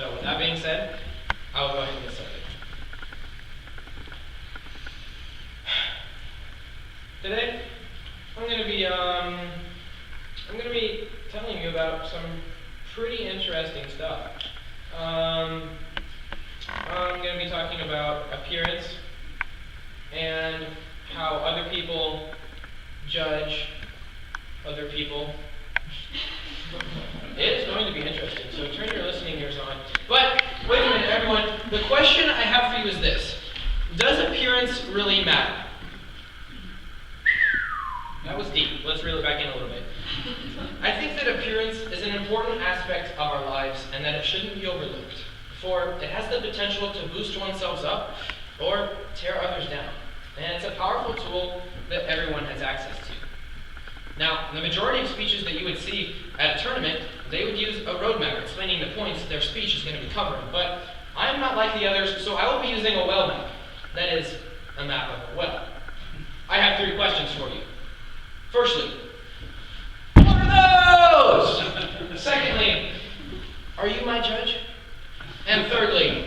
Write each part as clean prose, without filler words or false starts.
So with that being said, I will go ahead and get started. Today, I'm going to be telling you about some pretty interesting stuff. I'm going to be talking about appearance and how other people judge other people. It is going to be interesting, so turn your listening ears on. But wait a minute, everyone. The question I have for you is this: does appearance really matter? That was deep. Let's reel it back in a little bit. I think that appearance is an important aspect of our lives and that it shouldn't be overlooked, for it has the potential to boost oneself up or tear others down. And it's a powerful tool that everyone has access to. Now, the majority of speeches that you would see at a tournament, they would use a roadmap explaining the points their speech is going to be covering. But I am not like the others, so I will be using a well map. That is, a map of a well. I have 3 questions for you. Firstly, what are those? Secondly, are you my judge? And thirdly,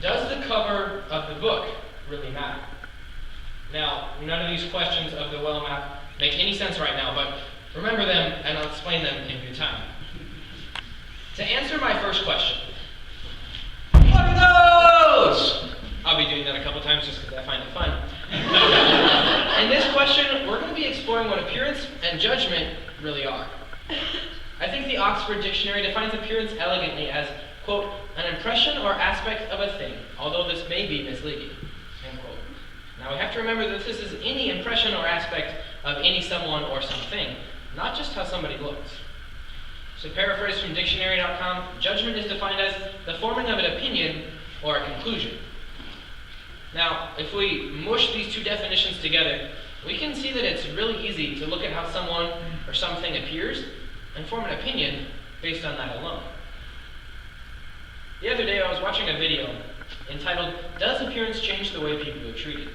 does the cover of the book really matter? Now, none of these questions of the well map make any sense right now, but remember them and I'll explain them in due time. To answer my first question, what are those? I'll be doing that a couple times just because I find it fun. In this question, we're going to be exploring what appearance and judgment really are. I think the Oxford Dictionary defines appearance elegantly as, quote, an impression or aspect of a thing, although this may be misleading, end quote. Now we have to remember that this is any impression or aspect of any someone or something, not just how somebody looks. So paraphrase from dictionary.com, judgment is defined as the forming of an opinion or a conclusion. Now, if we mush these 2 definitions together, we can see that it's really easy to look at how someone or something appears and form an opinion based on that alone. The other day I was watching a video entitled, "Does Appearance Change the Way People Are Treated?"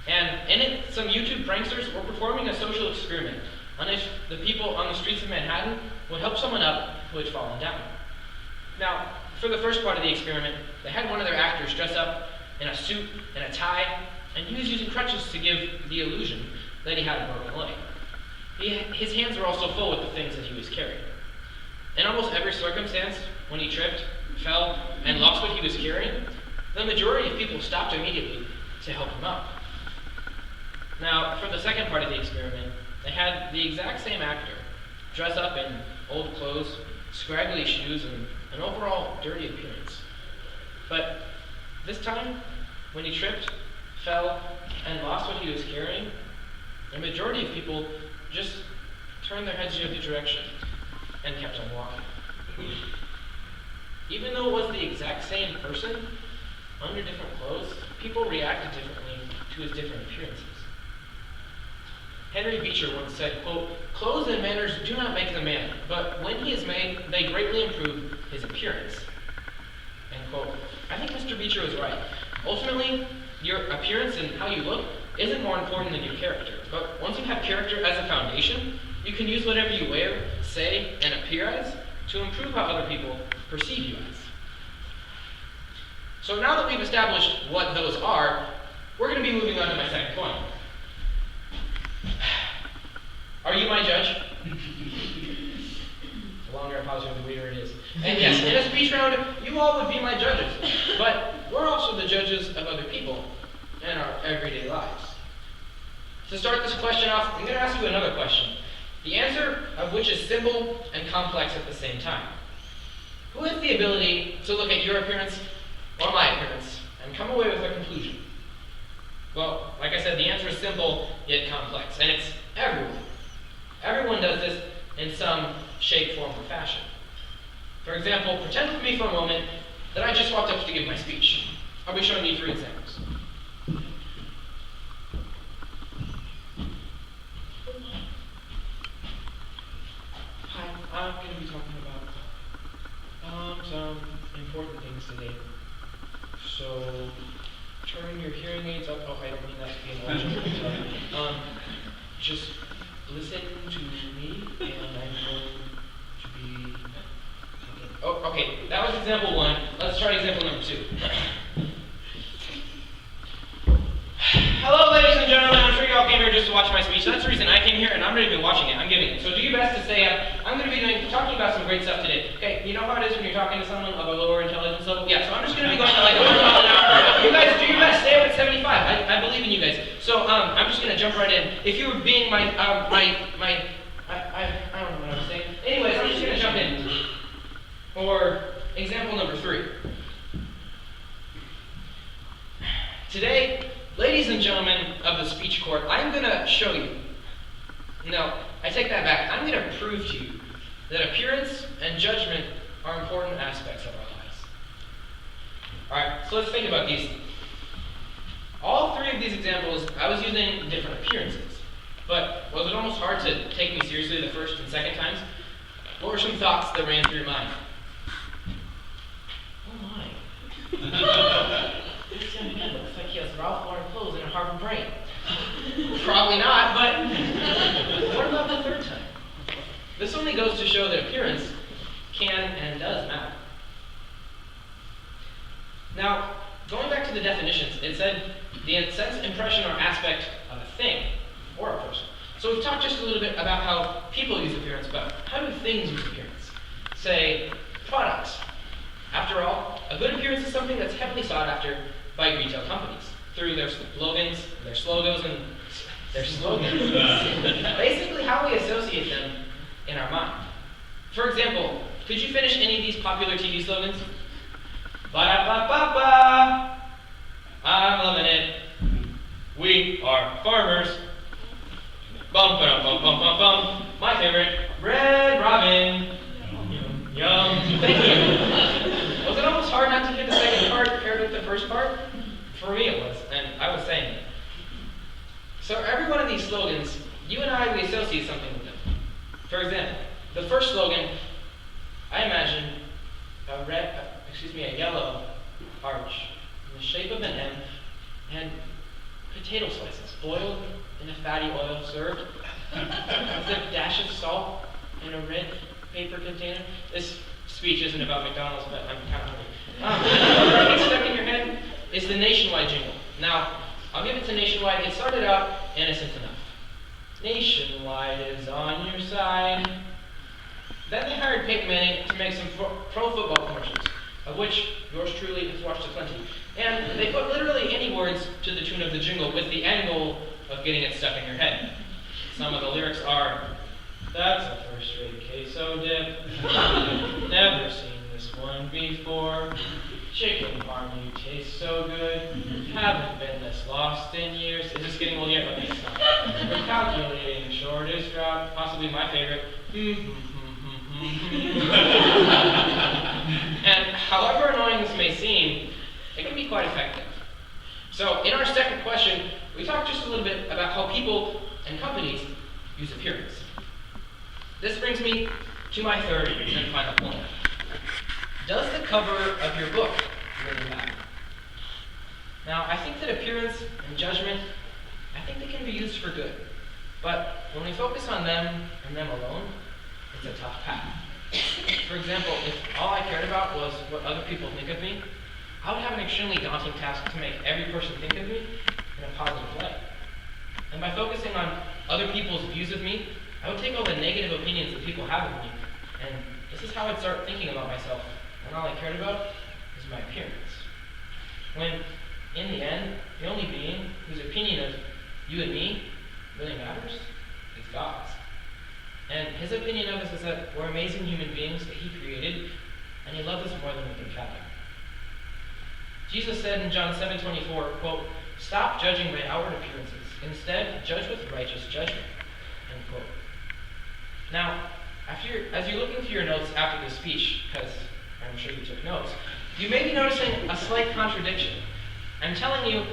And in it, some YouTube pranksters were performing a social experiment on if the people on the streets of Manhattan would help someone up who had fallen down. Now, for the first part of the experiment, they had one of their actors dress up in a suit and a tie, and he was using crutches to give the illusion that he had a broken leg. His hands were also full with the things that he was carrying. In almost every circumstance, when he tripped, fell, and lost what he was carrying, the majority of people stopped immediately to help him up. Now, for the second part of the experiment, they had the exact same actor dress up in old clothes, scraggly shoes, and an overall dirty appearance. But this time, when he tripped, fell, and lost what he was carrying, the majority of people just turned their heads the other direction and kept on walking. Even though it was the exact same person, under different clothes, people reacted differently to his different appearances. Henry Beecher once said, quote, "Clothes and manners do not make the man, but when he is made, they greatly improve his appearance." End quote. I think Mr. Beecher was right. Ultimately, your appearance and how you look isn't more important than your character. But once you have character as a foundation, you can use whatever you wear, say, and appear as to improve how other people perceive you as. So now that we've established what those are, we're going to be moving on to my second point. Are you my judge? The longer I pause here, the weirder it is. And yes, in a speech round, you all would be my judges. But we're also the judges of other people in our everyday lives. To start this question off, I'm going to ask you another question, the answer of which is simple and complex at the same time. Who has the ability to look at your appearance or my appearance and come away with a conclusion? Well, like I said, the answer is simple yet complex, and it's everyone. Everyone does this in some shape, form, or fashion. For example, pretend with me for a moment that I just walked up to give my speech. I'll be showing you 3 examples. Hi, I'm going to be talking about some important things today. So, turn your hearing aids up. Oh, I don't mean that to be an audio. Just listen to me, and I'm going to be talking Okay, that was example one. Let's try example number two. Hello, ladies and gentlemen. I'm sure you all came here just to watch my speech. That's the reason I came here, and I'm not even watching it. I'm giving it. So do your best to stay up. I'm going to be talking about some great stuff today. Okay, you know how it is when you're talking to someone of a lower intelligence level? Yeah, so I'm just going to be going at like 100 miles an hour. You guys do your best. Stay up at 75. I believe in you guys. So I'm just going to jump right in. If you were being I don't know what I'm saying. Anyways, I'm just going to jump in. For example number 3. Today, ladies and gentlemen of the speech court, I'm going to show you. No, I take that back. I'm going to prove to you that appearance and judgment are important aspects of our lives. Alright, so let's think about these. All 3 of these examples, I was using different appearances. But was it almost hard to take me seriously the first and second times? What were some thoughts that ran through your mind? Oh my. This young man looks like he has Ralph Lauren clothes and a Harvard brain. Probably not, but what about the third time? This only goes to show that appearance can and does matter. Now, going back to the definitions, it said the sense, impression, or aspect of a thing or a person. So we've talked just a little bit about how people use appearance, but how do things use appearance? Say, products. After all, a good appearance is something that's heavily sought after by retail companies through their slogans, their slogos, and their slogans. Basically, how we associate them in our mind. For example, could you finish any of these popular TV slogans? Ba-da-ba-ba-ba! I'm loving it. We are farmers. Bum ba bum bum bum bum. My favorite, Red Robin. Yum yum. Thank you. Was it almost hard not to hear the second part paired with the first part? For me it was, and I was saying it. So every one of these slogans, you and I, we associate something with them. For example, the first slogan, I imagine a yellow arch in the shape of an M and potato slices boiled in a fatty oil served with a dash of salt in a red paper container. This speech isn't about McDonald's, but I'm kind of hungry. The thing stuck in your head is the Nationwide jingle. Now, I'll give it to Nationwide. It started out innocent enough. Nationwide is on your side. Then they hired Peyton Manning to make some pro football commercials, of which yours truly has watched a plenty. And they put literally any words to the tune of the jingle with the end goal of getting it stuck in your head. Some of the lyrics are, that's a first-rate queso dip. Never seen this one before. Chicken parm, you taste so good. Haven't been this lost in years. Is this getting old yet? Okay, it's not. We're calculating the shortest route, possibly my favorite. And however annoying this may seem, it can be quite effective. So in our second question, we talked just a little bit about how people and companies use appearance. This brings me to my third and final point. Does the cover of your book really matter? Now, I think that appearance and judgment, I think they can be used for good. But when we focus on them and them alone, it's a tough path. For example, if all I cared about was what other people think of me, I would have an extremely daunting task to make every person think of me in a positive light. And by focusing on other people's views of me, I would take all the negative opinions that people have of me, and this is how I'd start thinking about myself, when all I cared about is my appearance. When, in the end, the only being whose opinion of you and me really matters is God's. And his opinion of us is that we're amazing human beings that he created, and he loves us more than we can fathom. Jesus said in John 7:24, quote, "Stop judging by outward appearances. Instead, judge with righteous judgment." End quote. Now, as you're looking through your notes after this speech, because I'm sure you took notes, you may be noticing a slight contradiction. I'm telling you,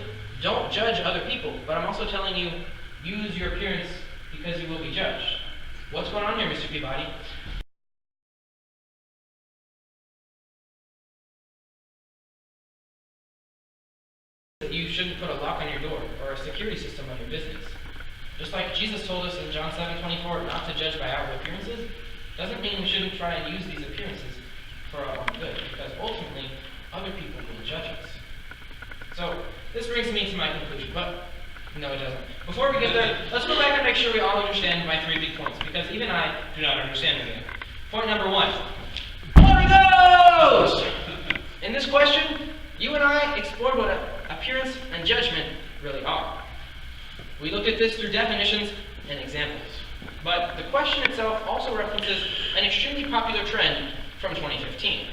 don't judge other people, but I'm also telling you, use your appearance because you will be judged. What's going on here, Mr. Peabody? You shouldn't put a lock on your door or a security system on your business. Just like Jesus told us in John 7:24 not to judge by outward appearances, doesn't mean we shouldn't try and use these appearances for our own good, because ultimately, other people will judge us. So, this brings me to my conclusion, but no, it doesn't. Before we get there, let's go back and make sure we all understand my 3 big points, because even I do not understand them yet. Point number 1, Holy Ghost! In this question, you and I explored what appearance and judgment really are. We looked at this through definitions and examples. But the question itself also references an extremely popular trend from 2015.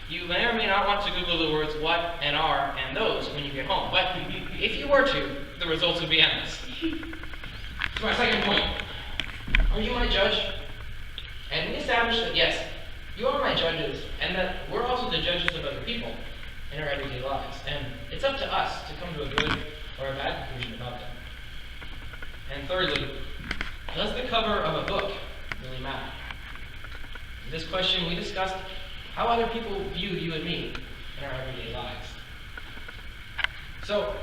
You may or may not want to Google the words what and are and those when you get home, but if you were to, the results would be endless. So my second point, are you my judge? And we established that yes, you are my judges, and that we're also the judges of other people in our everyday lives. And it's up to us to come to a good or a bad conclusion about them. And thirdly, does the cover of a book really matter? In this question, we discussed how other people view you and me in our everyday lives. So,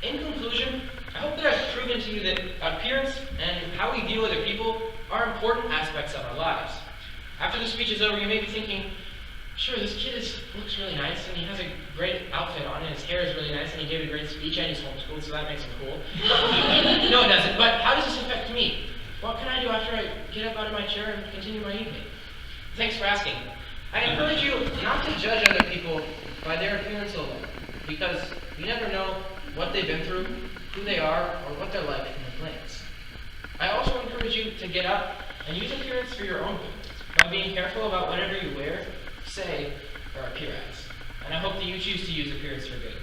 in conclusion, I hope that I've proven to you that appearance and how we view other people are important aspects of our lives. After the speech is over, you may be thinking, sure, this kid looks really nice, and he has a great outfit on, and his hair is really nice, and he gave a great speech, and he's homeschooled, so that makes him cool. No, it doesn't. But how does this affect me? What can I do after I get up out of my chair and continue my evening? Thanks for asking. I encourage you not to judge other people by their appearance alone, because you never know what they've been through, who they are, or what they're like in a glance. I also encourage you to get up and use appearance for your own good, by being careful about whatever you wear, say, or appear as. And I hope that you choose to use appearance for good.